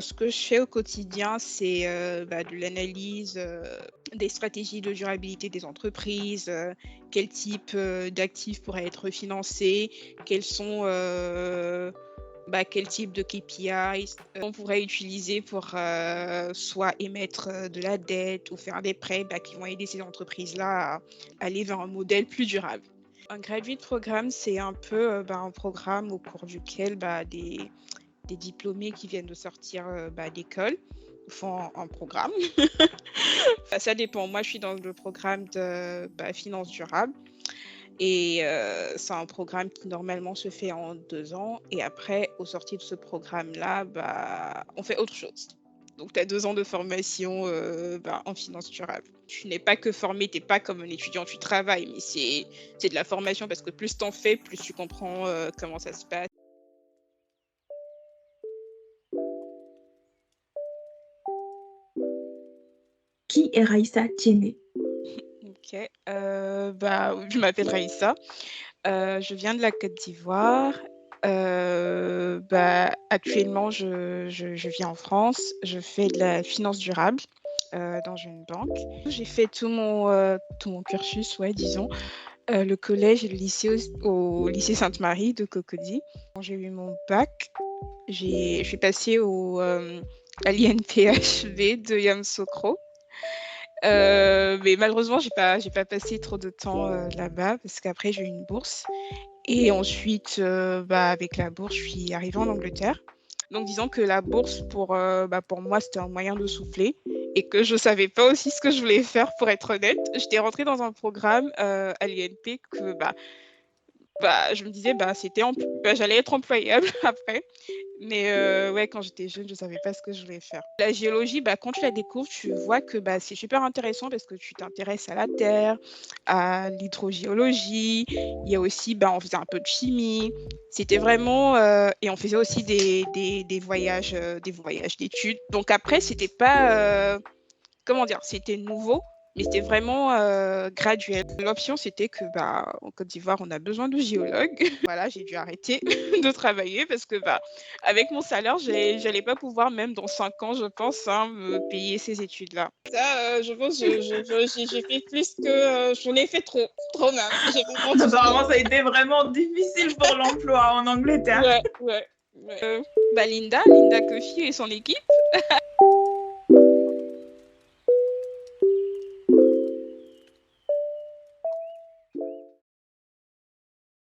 Ce que je fais au quotidien, c'est de l'analyse des stratégies de durabilité des entreprises, quel type d'actifs pourraient être financés, quels sont quel type de KPIs on pourrait utiliser pour soit émettre de la dette ou faire des prêts qui vont aider ces entreprises-là à aller vers un modèle plus durable. Un graduate programme, c'est un peu un programme au cours duquel des diplômés qui viennent de sortir d'école font un programme. Ça dépend. Moi, je suis dans le programme de finance durable. Et c'est un programme qui normalement se fait en 2 ans. Et après, au sorti de ce programme-là, on fait autre chose. Donc, tu as 2 ans de formation en finance durable. Tu n'es pas que formé, tu n'es pas comme un étudiant, tu travailles, mais c'est de la formation parce que plus tu en fais, plus tu comprends comment ça se passe. Qui est Raïssa Tiéné? Ok, je m'appelle Raïssa. Je viens de la Côte d'Ivoire. Actuellement, je vis en France. Je fais de la finance durable dans une banque. J'ai fait tout mon cursus, ouais, disons, le collège et le lycée au lycée Sainte-Marie de Cocody. Quand j'ai eu mon bac, je suis passée à l'INPHV de Yamoussoukro. Mais malheureusement, j'ai pas passé trop de temps là-bas parce qu'après, j'ai eu une bourse. Et ensuite, avec la bourse, je suis arrivée en Angleterre. Donc, disons que la bourse, pour moi, c'était un moyen de souffler et que je ne savais pas aussi ce que je voulais faire, pour être honnête. J'étais rentrée dans un programme à l'INP que je me disais j'allais être employable après. Mais ouais, quand j'étais jeune, je ne savais pas ce que je voulais faire. La géologie, quand tu la découvres, tu vois que c'est super intéressant parce que tu t'intéresses à la Terre, à l'hydrogéologie. Il y a aussi, on faisait un peu de chimie. C'était vraiment... et on faisait aussi des voyages d'études. Donc après, c'était pas... comment dire, c'était nouveau, mais c'était vraiment graduel. L'option, c'était que en Côte d'Ivoire, on a besoin de géologues. Voilà, j'ai dû arrêter de travailler parce que avec mon salaire, j'allais pas pouvoir, même dans 5 ans, je pense, me payer ces études-là. Ça, je pense que j'ai fait plus que... j'en ai fait trop même. J'ai vraiment tout Apparemment, ça a été vraiment difficile pour l'emploi en Angleterre. Ouais. Linda Kofi et son équipe.